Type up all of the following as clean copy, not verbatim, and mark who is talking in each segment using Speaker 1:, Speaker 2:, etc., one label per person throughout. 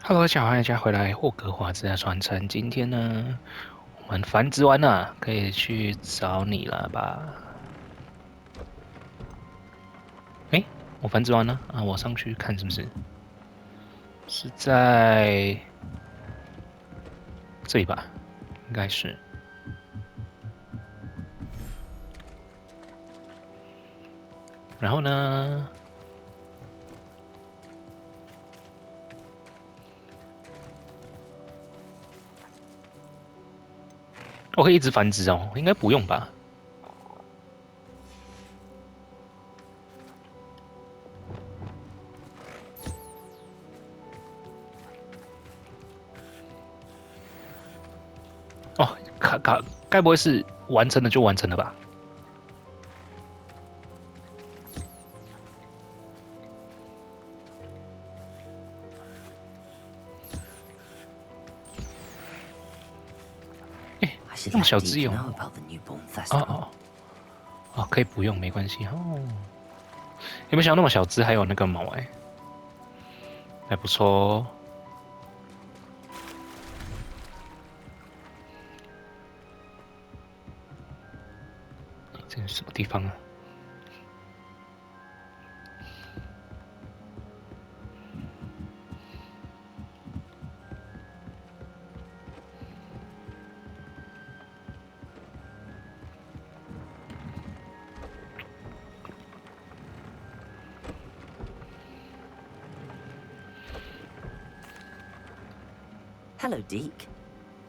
Speaker 1: Hello，小欢迎大家回来霍格华兹的传承。今天呢，我们繁殖完了，可以去找你了吧？哎，我繁殖完了啊，我上去看是不是？是在这里吧？应该是。然后呢？我可以一直繁殖哦，应该不用吧？哦，该不会是完成了就完成了吧？哎，那么小只有哦，可以不用，没关系哦。有没有想到那么小只还有那个毛哎，还不错哦。这是什么地方啊
Speaker 2: ？Hello, Deke.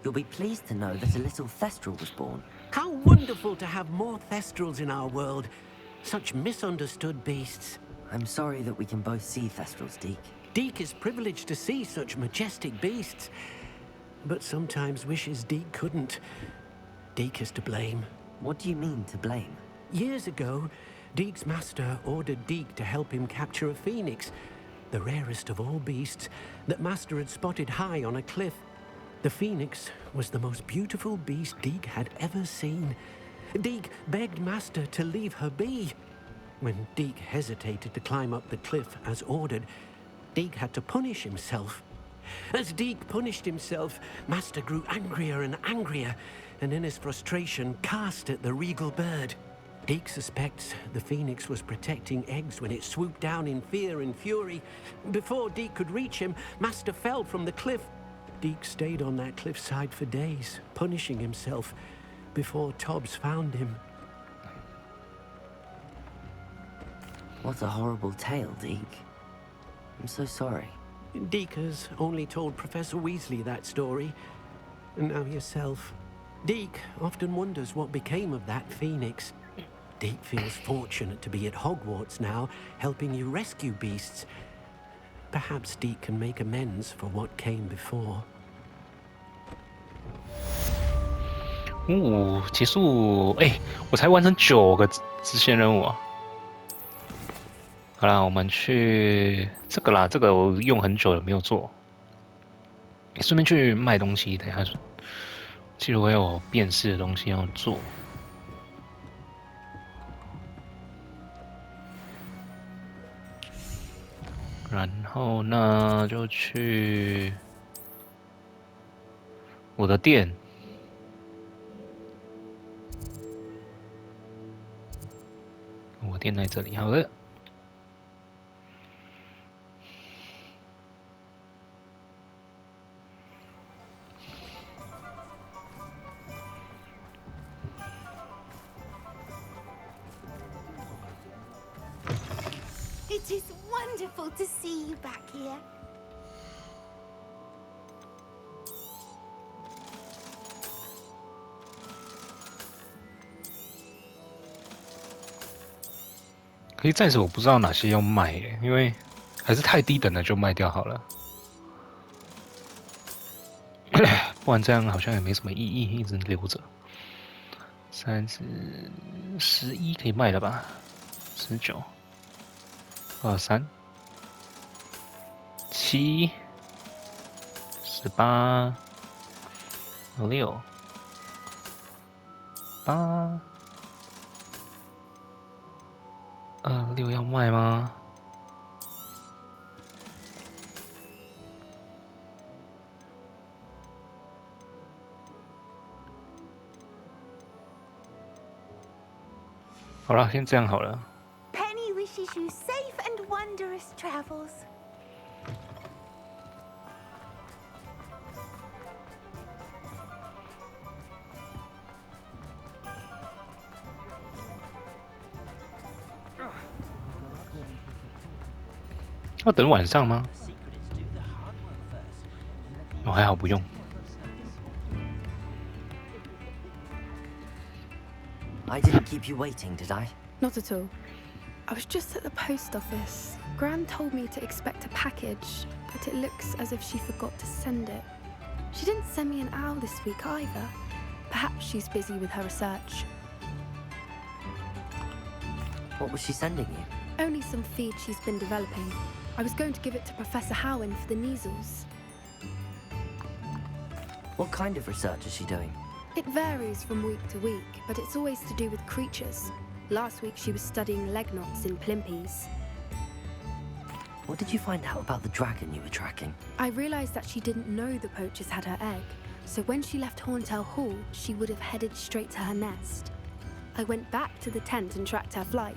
Speaker 2: You'll be pleased to know that a little Thestral was born.
Speaker 3: How wonderful to have more Thestrals in our world. Such misunderstood beasts.
Speaker 2: I'm sorry that we can both see Thestrals, Deke.
Speaker 3: Deke is privileged to see such majestic beasts. But sometimes wishes Deke couldn't. Deke is to blame.
Speaker 2: What do you mean, to blame?
Speaker 3: Years ago, Deke's master ordered Deke to help him capture a phoenix, the rarest of all beasts, that master had spotted high on a cliff. The phoenix was the most beautiful beast Deke had ever seen. Deke begged master to leave her be. When Deke hesitated to climb up the cliff as ordered, Deke had to punish himself. As Deke punished himself, master grew angrier and angrier, and in his frustration cast at the regal bird. Deke suspects the phoenix was protecting eggs when it swooped down in fear and fury. Before Deke could reach him, master fell from the cliff. Deke stayed on that cliffside for days, punishing himself, before Tobbs found him.
Speaker 2: What a horrible tale, Deke. I'm so sorry.
Speaker 3: Deke has only told Professor Weasley that story, and now yourself. Deke often wonders what became of that phoenix. Deke feels fortunate to be at Hogwarts now, helping you rescue beasts. Perhaps Deke can make amends for what came before.
Speaker 1: 结束！我才完成9个支线任务啊！好啦，我们去这个啦，这个我用很久了没有做。顺便去卖东西，等一下，记得我有辨识的东西要做。然后呢，就去我的店。我店在这里，好的。
Speaker 4: It is wonderful to see you back here.
Speaker 1: 可以暂时我不知道哪些要卖耶，因为还是太低等了，就卖掉好了。不然这样好像也没什么意义，一直留着。11可以卖了吧？19、23、7、18、6、8、6要卖吗？好了，先这样好了。
Speaker 4: Penny wishes you safe and wondrous travels.
Speaker 1: 要等晚上吗？哦，还好不用。
Speaker 2: I didn't keep you waiting, did I?
Speaker 5: Not at all. I was just at the post office. Gran told me to expect a package, but it looks as if she forgot to send it. She didn't send me an owl this week either. Perhaps she's busy with her research.
Speaker 2: What was she sending you?
Speaker 5: Only some feed she's been developing. I was going to give it to Professor Howen for the measles.
Speaker 2: What kind of research is she doing?
Speaker 5: It varies from week to week, but it's always to do with creatures. Last week she was studying leg knots in plimpies.
Speaker 2: What did you find out about the dragon you were tracking?
Speaker 5: I realized that she didn't know the poachers had her egg, so when she left Horntail Hall, she would have headed straight to her nest. I went back to the tent and tracked her flight.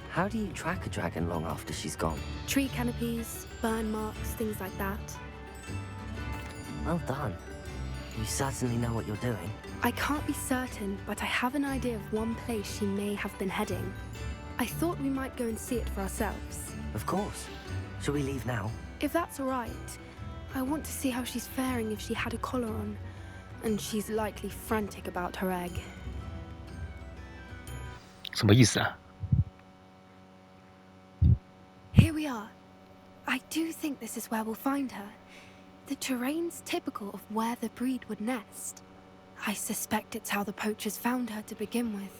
Speaker 2: How do you track a dragon long after she's gone?
Speaker 5: Tree canopies, burn marks, things like that.
Speaker 2: Well done. You certainly know what you're doing.
Speaker 5: I can't be certain, but I have an idea of one place she may have been heading. I thought we might go and see it for ourselves.
Speaker 2: Of course. Shall we leave now?
Speaker 5: If that's all right. I want to see how she's faring if she had a collar on. And she's likely frantic about her egg.
Speaker 1: 什么意思啊？
Speaker 5: Here we are. I do think this is where we'll find her. The terrain's typical of where the breed would nest. I suspect it's how the poachers found her to begin with.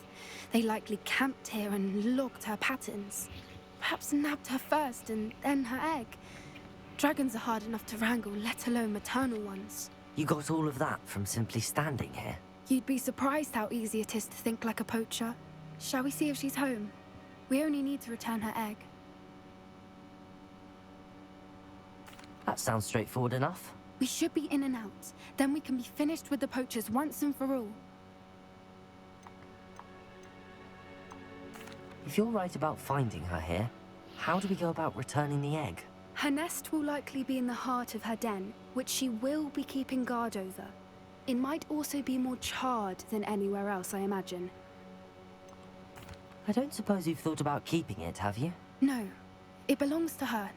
Speaker 5: They likely camped here and logged her patterns. Perhaps nabbed her first and then her egg. Dragons are hard enough to wrangle, let alone maternal ones.
Speaker 2: You got all of that from simply standing here?
Speaker 5: You'd be surprised how easy it is to think like a poacher. Shall we see if she's home? We only need to return her egg.
Speaker 2: That sounds straightforward enough.
Speaker 5: We should be in and out. Then we can be finished with the poachers once and for all.
Speaker 2: If you're right about finding her here, how do we go about returning the egg?
Speaker 5: Her nest will likely be in the heart of her den, which she will be keeping guard over. It might also be more charred than anywhere else, I imagine.
Speaker 2: I don't suppose you've thought about keeping it, have you?
Speaker 5: No, it belongs to her.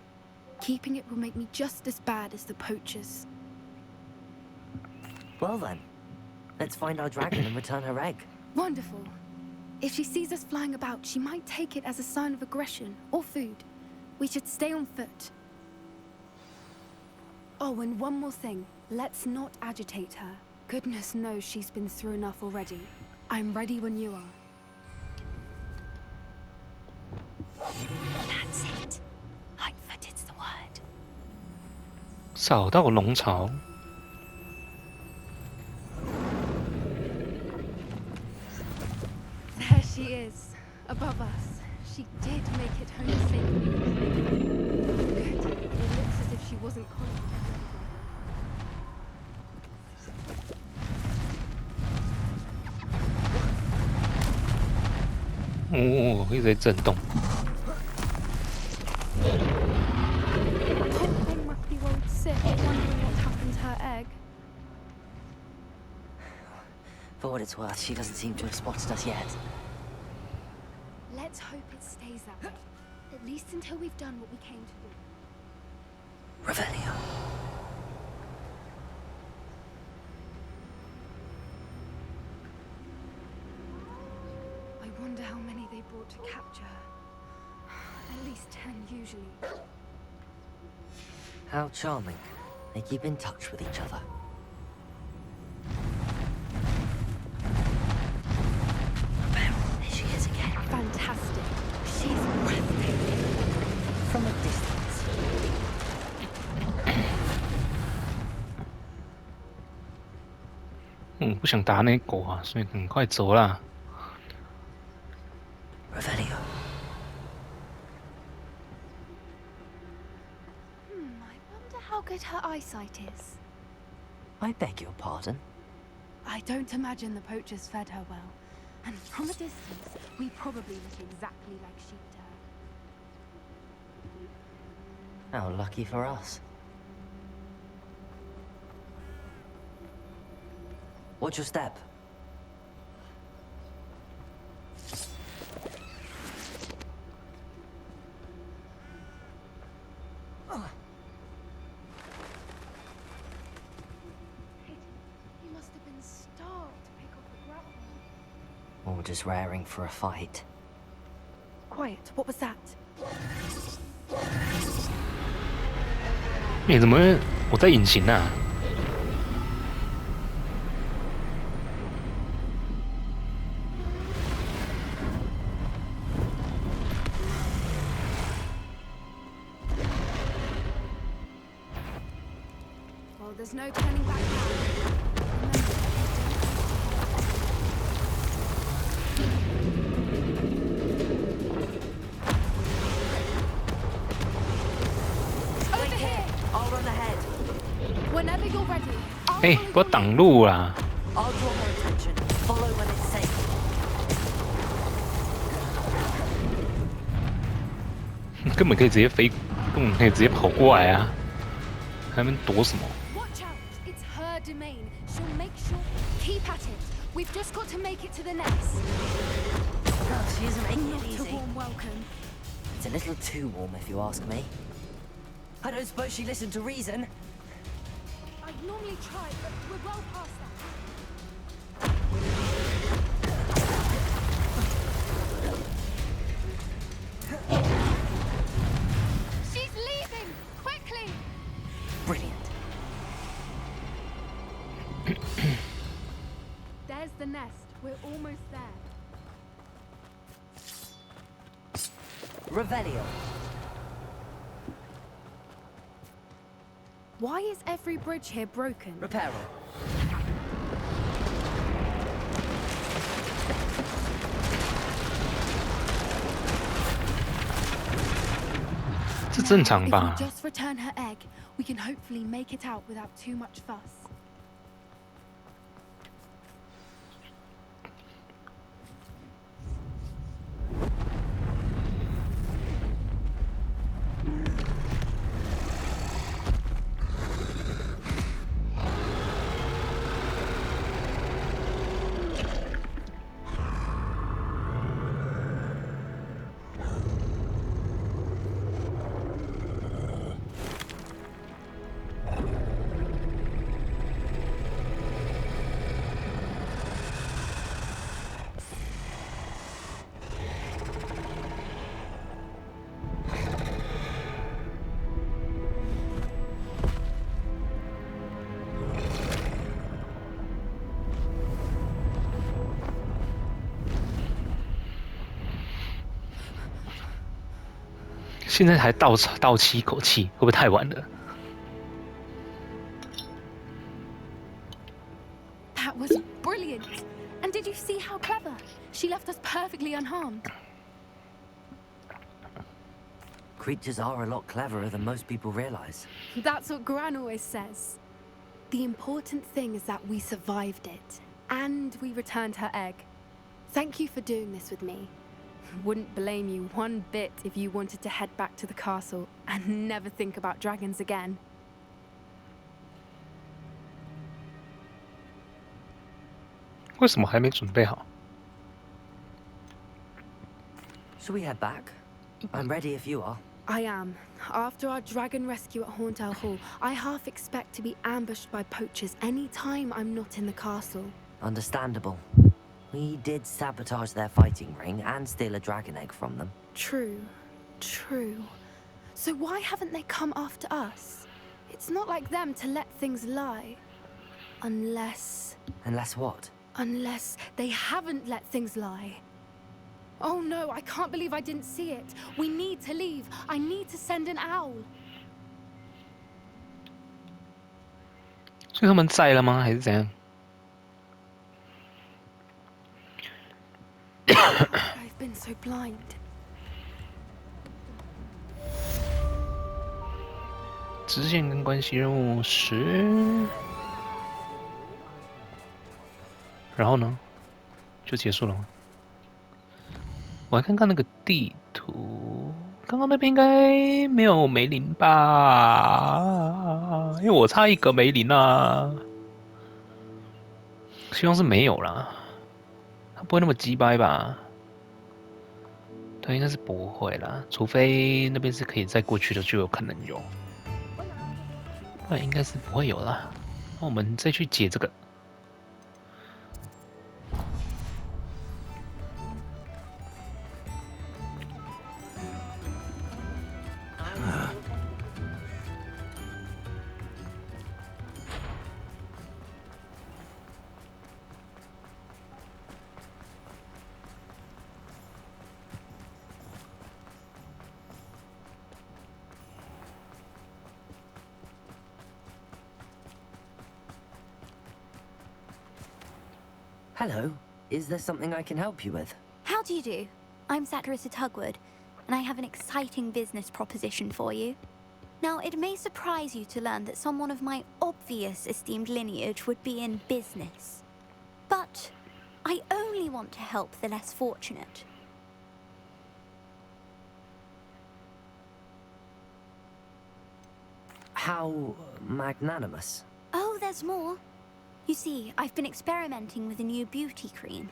Speaker 5: Keeping it will make me just as bad as the poachers.
Speaker 2: Well then, let's find our dragon and return her egg.
Speaker 5: Wonderful. If she sees us flying about, she might take it as a sign of aggression or food. We should stay on foot. Oh, and one more thing. Let's not agitate her. Goodness knows she's been through enough already. I'm ready when you are.
Speaker 4: That's it. Lightfooted's the word.
Speaker 1: 找到龙巢。
Speaker 5: There she is, above us. She did make it home safely. Good. It looks as if she wasn't conscious.
Speaker 1: 哦，一直在震动。
Speaker 5: Poor thing must be worried sick, wondering what happened to her egg.
Speaker 2: For what it's worth, she doesn't seem to have spotted us yet.
Speaker 5: Let's hope it stays that way. At least until we've done what we came to do.
Speaker 2: Revelio.
Speaker 5: I wonder how many they brought to capture her. At least 10 usually.
Speaker 2: How charming. They keep in touch with each other. There she is again.
Speaker 5: Fantastic. She's breathtaking.
Speaker 2: From a distance.
Speaker 1: 不想打那狗啊，所以很快走啦。
Speaker 2: Revelio.
Speaker 5: I wonder how good her eyesight is.
Speaker 2: I beg your pardon.
Speaker 5: I don't imagine the poachers fed her well. And from a distance, we probably look exactly like sheep to her.
Speaker 2: How lucky for us. Watch your step.
Speaker 5: He must have been starved to pick up the gravel.
Speaker 2: Or just raring for a fight.
Speaker 5: Quiet, what was that?
Speaker 1: 怎么我在隐形啊？
Speaker 5: Well, there's no turning back now. Over here!
Speaker 2: I'll run ahead.
Speaker 5: Whenever you're ready.
Speaker 1: 哎、不要挡路啦！
Speaker 2: I'll draw her attention. Follow when it's safe.
Speaker 1: 根本可以直接飞，根本可以直接跑过来啊！还能躲什么？
Speaker 5: Watch out! It's her domain. She'll make sure. Keep at it. We've just got to make it to the nest.
Speaker 2: Oh, she isn't making
Speaker 5: Not
Speaker 2: it
Speaker 5: a
Speaker 2: easy.
Speaker 5: warm welcome.
Speaker 2: It's a little too warm, if you ask me. I don't suppose she listened to reason.
Speaker 5: I'd normally try, but we're well past that. She's leaving! Quickly!
Speaker 2: Brilliant.
Speaker 5: There's the nest. We're almost there.
Speaker 2: Revelio.
Speaker 5: Why is every bridge here broken?
Speaker 2: Reparo.
Speaker 1: 这正常
Speaker 5: If
Speaker 1: 吧
Speaker 5: we？ just return her egg, we can hopefully make it out without too much fuss.
Speaker 1: 现在才倒气一口气，会不会太晚了？
Speaker 5: That was brilliant! And did you see how clever? She left us perfectly unharmed.
Speaker 2: Creatures are a lot cleverer than most people realize.
Speaker 5: That's what Gran always says. The important thing is that we survived it. And we returned her egg. Thank you for doing this with me. Wouldn't blame you one bit if you wanted to head back to the castle and never think about dragons again.
Speaker 1: 为什么还没准备好？
Speaker 2: Shall we head back? I'm ready if you are.
Speaker 5: I am. After our dragon rescue at Hauntel Hall, I half expect to be ambushed by poachers any time I'm not in the castle.
Speaker 2: Understandable. We did sabotage their fighting ring and steal a dragon egg from them.
Speaker 5: True. True. So why haven't they come after us? It's not like them to let things lie. Unless
Speaker 2: what?
Speaker 5: Unless they haven't let things lie. Oh no, I can't believe I didn't see it. We need to leave. I need to send an owl.
Speaker 1: 所以他们在了吗？还是怎样？
Speaker 5: I've been so blind.
Speaker 1: 支线跟关系任务10，然后呢？就结束了吗？我来看看那个地图，刚刚那边应该没有梅林吧？因为我差一个梅林啊，希望是没有啦，他不会那么鸡掰吧？对，应该是不会啦，除非那边是可以再过去的，就有可能有，不然应该是不会有啦。那我们再去解这个。
Speaker 2: Hello. Is there something I can help you with?
Speaker 4: How do you do? I'm Satirissa Tugwood, and I have an exciting business proposition for you. Now, it may surprise you to learn that someone of my obvious esteemed lineage would be in business. But I only want to help the less fortunate.
Speaker 2: How magnanimous.
Speaker 4: Oh, there's more. You see, I've been experimenting with a new beauty cream.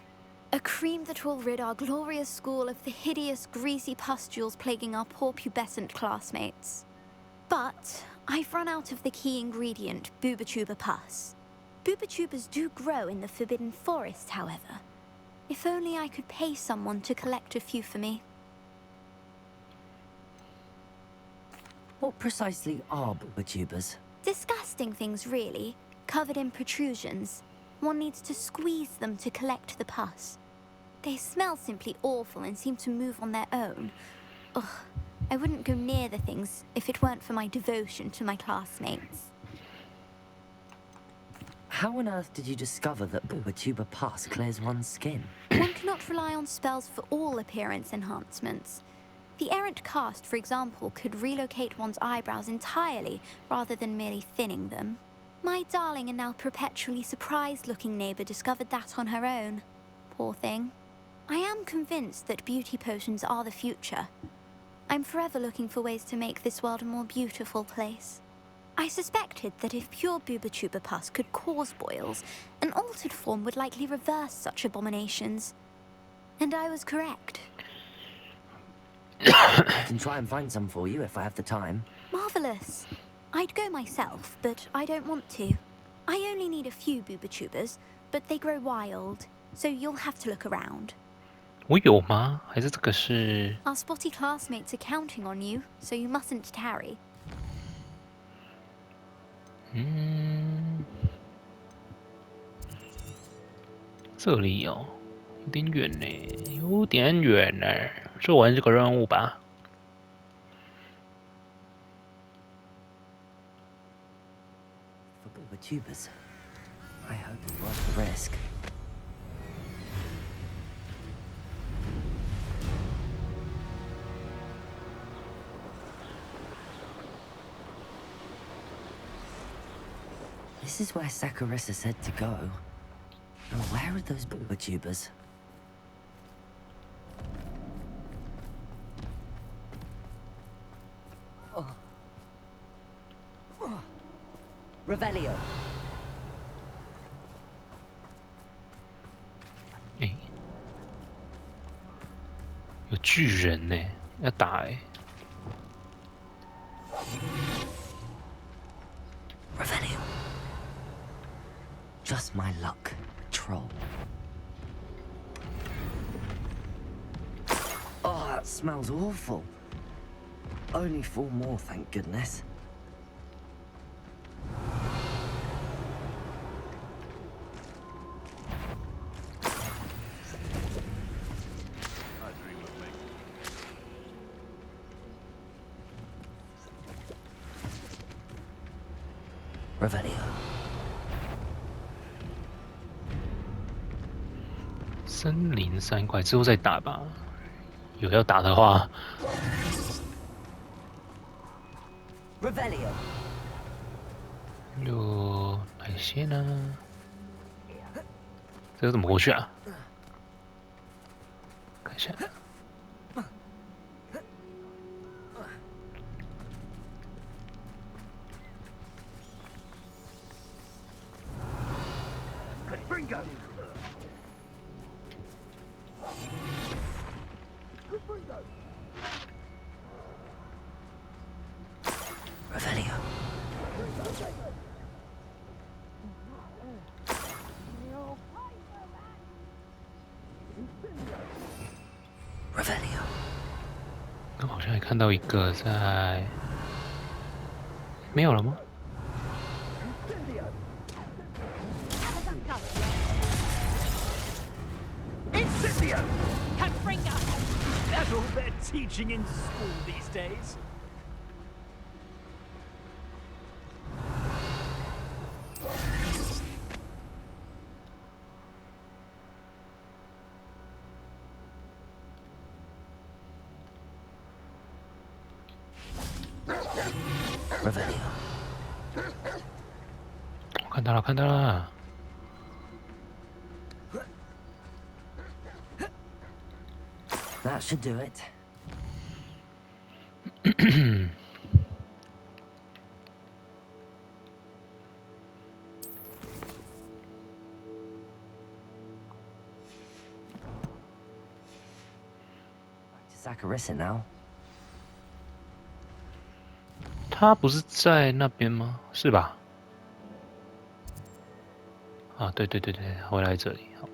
Speaker 4: A cream that will rid our glorious school of the hideous, greasy pustules plaguing our poor pubescent classmates. But I've run out of the key ingredient, Bubatuba pus. Bubachubas do grow in the Forbidden Forest, however. If only I could pay someone to collect a few for me.
Speaker 2: What precisely are boobatubas?
Speaker 4: Disgusting things, really. Covered in protrusions. One needs to squeeze them to collect the pus. They smell simply awful and seem to move on their own. Ugh, I wouldn't go near the things if it weren't for my devotion to my classmates.
Speaker 2: How on earth did you discover that boobatuba pus clears one's skin?
Speaker 4: One cannot rely on spells for all appearance enhancements. The errant cast, for example, could relocate one's eyebrows entirely rather than merely thinning them. My darling and now perpetually surprised-looking neighbour discovered that on her own. Poor thing. I am convinced that beauty potions are the future. I'm forever looking for ways to make this world a more beautiful place. I suspected that if pure bubatuba pus could cause boils, an altered form would likely reverse such abominations. And I was correct.
Speaker 2: I can try and find some for you if I have the time.
Speaker 4: Marvellous. I'd go myself, but I don't want to. I only need a few boobatubas, but they grow wild, so you'll have to look around.
Speaker 1: 我有吗？还是这个是？
Speaker 4: Our spotty classmates are counting on you, so you mustn't tarry.
Speaker 1: 这里哦，有点远呢，有点远呢。做完这个任务吧。
Speaker 2: For boobatubas, I hope it's worth the risk. This is where Sakurissa said to go. Now, where are those boobatubas? Revelio.
Speaker 1: 哎，有巨人呢，要打哎。
Speaker 2: Revelio. Just my luck, troll. Oh, that smells awful. Only 4 more, thank goodness. Revelio.
Speaker 1: 森林3块之后再打吧，有要打的话，
Speaker 2: Revelio.
Speaker 1: 有哪些呢？这个怎么过去啊？看一下。
Speaker 2: Revelio. Revelio.
Speaker 1: 刚好像也看到一个在，没有了吗？
Speaker 6: Incendio! Confringo! That's all they're teaching in school these days.
Speaker 2: Revelio.
Speaker 1: 我看到了，看到了。
Speaker 2: That should do it. Back to Zacharissa now.
Speaker 1: 他不是在那边吗？是吧？啊，对对对对，回来这里。好。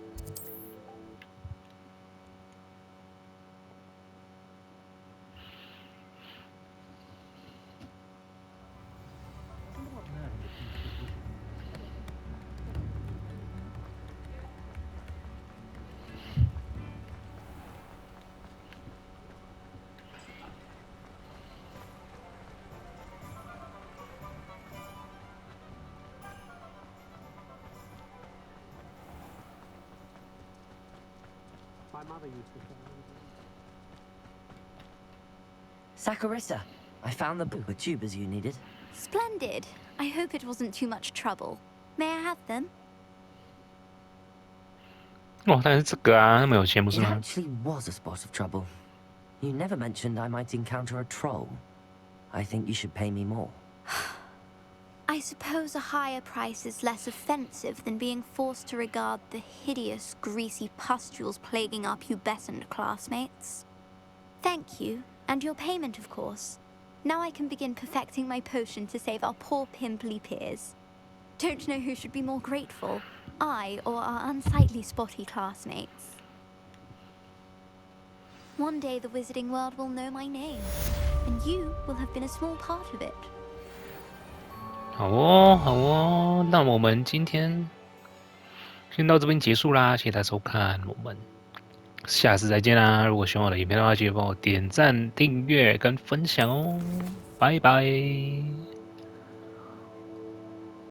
Speaker 3: My mother used to say.
Speaker 2: Zacharissa, I found the book with tubers you needed.
Speaker 4: Splendid. I hope it wasn't too much trouble. May I have them?
Speaker 1: 哦，但是这个啊，那么有钱不
Speaker 2: It
Speaker 1: 是吗？
Speaker 2: actually was a spot of trouble. You never mentioned I might encounter a troll. I think you should pay me more.
Speaker 4: I suppose a higher price is less offensive than being forced to regard the hideous, greasy pustules plaguing our pubescent classmates. Thank you, and your payment, of course. Now I can begin perfecting my potion to save our poor pimply peers. Don't know who should be more grateful, I or our unsightly spotty classmates. One day the wizarding world will know my name, and you will have been a small part of it.
Speaker 1: 好哦，好哦，那我们今天先到这边结束啦，谢谢大家收看，我们下次再见啦！如果喜欢我的影片的话，记得帮我点赞、订阅跟分享哦，拜拜。